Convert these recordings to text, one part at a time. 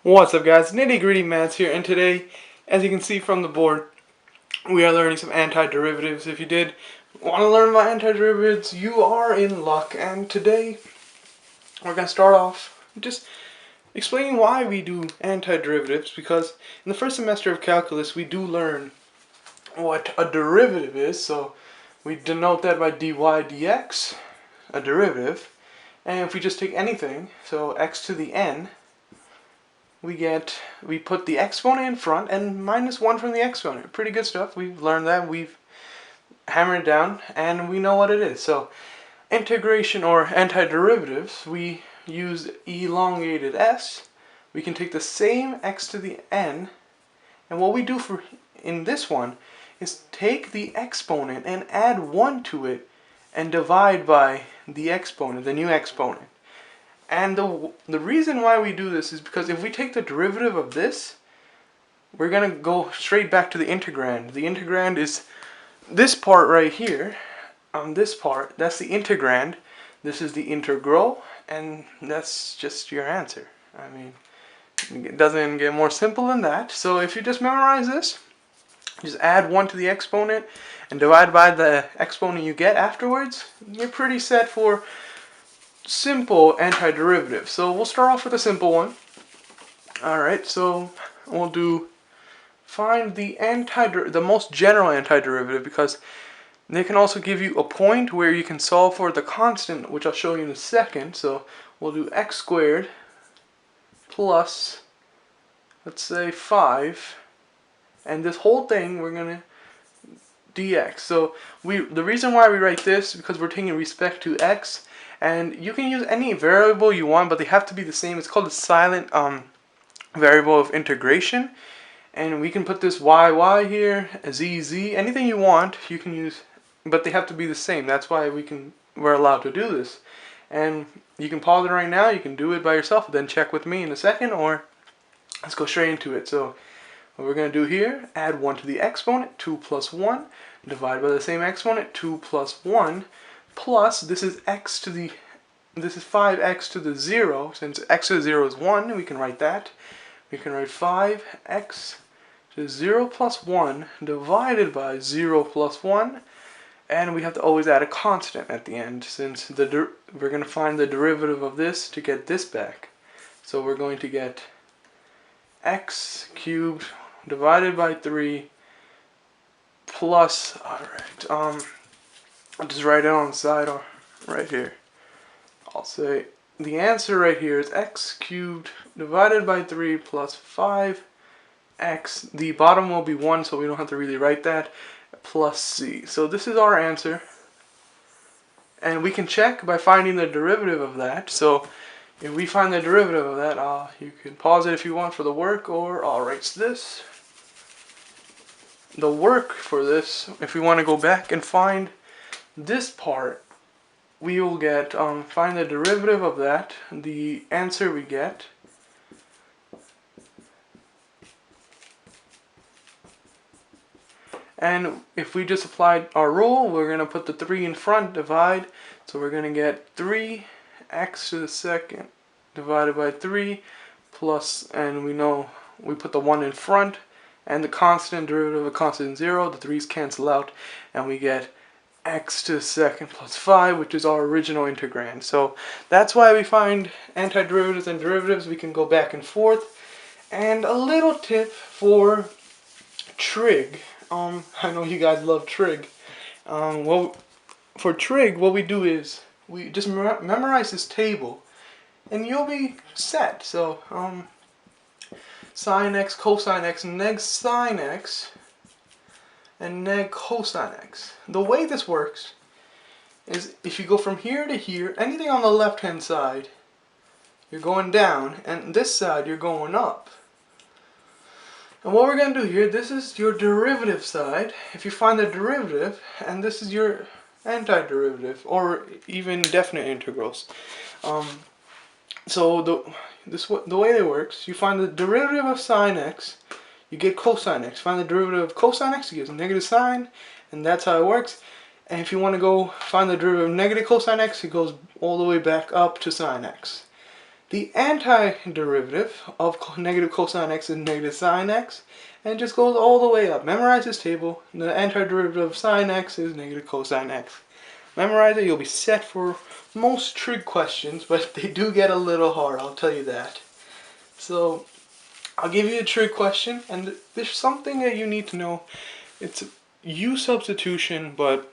What's up, guys? Nitty Gritty Maths here, and today, as you can see from the board, we are learning some antiderivatives. If you did want to learn about antiderivatives, you are in luck. And today, we're going to start off just explaining why we do antiderivatives, because in the first semester of calculus, we do learn what a derivative is. So we denote that by dy dx, a derivative. And if we just take anything, so x to the n, we put the exponent in front and minus 1 from the exponent. Pretty good stuff. We've learned that. We've hammered it down and we know what it is. So integration or antiderivatives, we use elongated s. We can take the same x to the n, and what we do in this one is take the exponent and add 1 to it and divide by the exponent, the new exponent. And the reason why we do this is because if we take the derivative of this, we're going to go straight back to the integrand. The integrand is this part right here. On this part, that's the integrand. This is the integral, and that's just your answer. I mean, it doesn't get more simple than that. So if you just memorize this, just add 1 to the exponent and divide by the exponent you get afterwards, you're pretty set for simple antiderivative. So we'll start off with a simple one. Alright, so we'll do find the most general antiderivative, because they can also give you a point where you can solve for the constant, which I'll show you in a second. So we'll do x squared plus, let's say, 5, and this whole thing we're going to dx. So the reason why we write this is because we're taking respect to x. And you can use any variable you want, but they have to be the same. It's called a silent variable of integration. And we can put this y here, z, anything you want you can use, but they have to be the same. That's why we're allowed to do this. And you can pause it right now, you can do it by yourself, then check with me in a second, or let's go straight into it. So what we're going to do here, add 1 to the exponent, 2 plus 1, divide by the same exponent, 2 plus 1, plus this is 5x to the 0. Since x to the 0 is 1, we can write that. We can write 5x to 0 plus 1 divided by 0 plus 1, and we have to always add a constant at the end, since we're going to find the derivative of this to get this back. So we're going to get x cubed divided by 3 plus, alright, I'll just write it on the side or right here. I'll say the answer right here is x cubed divided by 3 plus 5x. The bottom will be 1, so we don't have to really write that, plus c. So this is our answer. And we can check by finding the derivative of that. So if we find the derivative of that, you can pause it if you want for the work, or I'll write this. The work for this, if we want to go back and find this part, we will get, find the derivative of that, the answer we get. And if we just applied our rule, we're going to put the 3 in front, divide. So we're going to get 3x to the second divided by 3 plus, and we know we put the 1 in front, and the constant derivative of a constant 0, the 3's cancel out, and we get x to the second plus 5, which is our original integrand. So that's why we find antiderivatives and derivatives. We can go back and forth. And a little tip for trig. I know you guys love trig. Well, for trig, what we do is we just memorize this table, and you'll be set. So sine x, cosine x, neg sine x, and neg cosine x. The way this works is if you go from here to here, anything on the left hand side, you're going down, and this side you're going up. And what we're going to do here, this is your derivative side. If you find the derivative, and this is your antiderivative, or even definite integrals. So the way it works, you find the derivative of sine x, you get cosine x. Find the derivative of cosine x, you get negative sine, and that's how it works. And if you want to go find the derivative of negative cosine x, it goes all the way back up to sine x. The antiderivative of negative cosine x is negative sine x, and it just goes all the way up. Memorize this table. The antiderivative of sine x is negative cosine x. Memorize it, you'll be set for most trig questions, but they do get a little hard, I'll tell you that. So, I'll give you a trig question, and there's something that you need to know. It's U substitution, but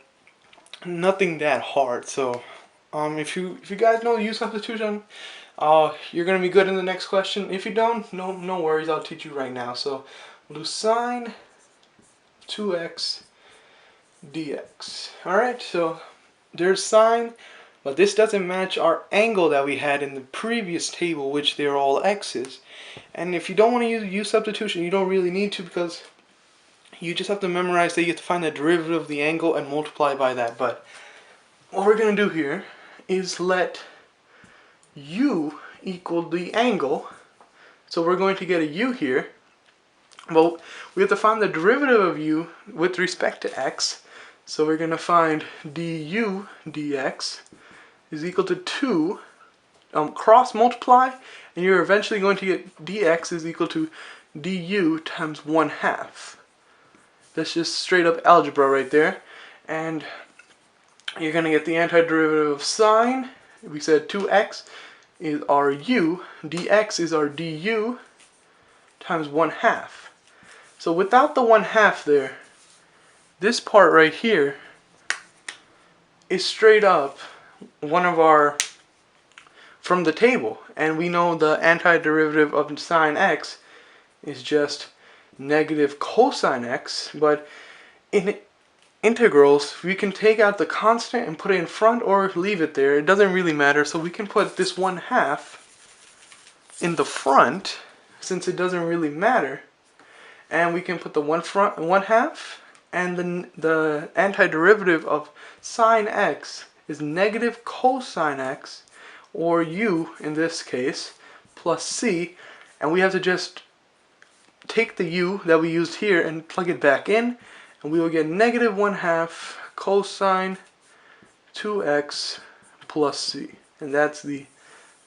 nothing that hard. So, if you guys know U substitution, you're gonna be good in the next question. If you don't, no worries. I'll teach you right now. So we'll do sine 2x dx. All right. So there's sine, but this doesn't match our angle that we had in the previous table, which they're all x's. And if you don't want to use U substitution, you don't really need to, because you just have to memorize that you have to find the derivative of the angle and multiply by that. But what we're gonna do here is let U equal the angle. So we're going to get a U here. Well, we have to find the derivative of U with respect to x. So we're going to find du dx is equal to 2. Cross multiply, and you're eventually going to get dx is equal to du times 1/2. That's just straight up algebra right there. And you're going to get the antiderivative of sine. We said 2x is our u, dx is our du, times 1/2. So without the 1/2 there, this part right here is straight up one of our, from the table. And we know the antiderivative of sine x is just negative cosine x, but in integrals, we can take out the constant and put it in front or leave it there. It doesn't really matter. So we can put this 1/2 in the front, since it doesn't really matter. And we can put the 1/2, and then the antiderivative of sine x is negative cosine x, or u in this case, plus c. And we have to just take the u that we used here and plug it back in, and we will get negative 1/2 cosine 2x plus c. And that's the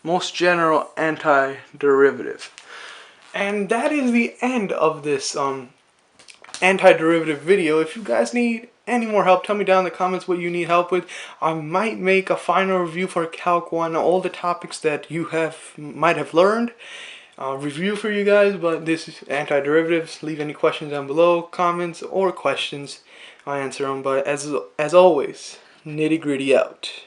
most general antiderivative. And that is the end of this antiderivative video. If you guys need any more help, tell me down in the comments what you need help with. I might make a final review for Calc 1, all the topics that you might have learned. Review for you guys, but this is antiderivatives. Leave any questions down below, comments or questions. I'll answer them. But as always, nitty gritty out.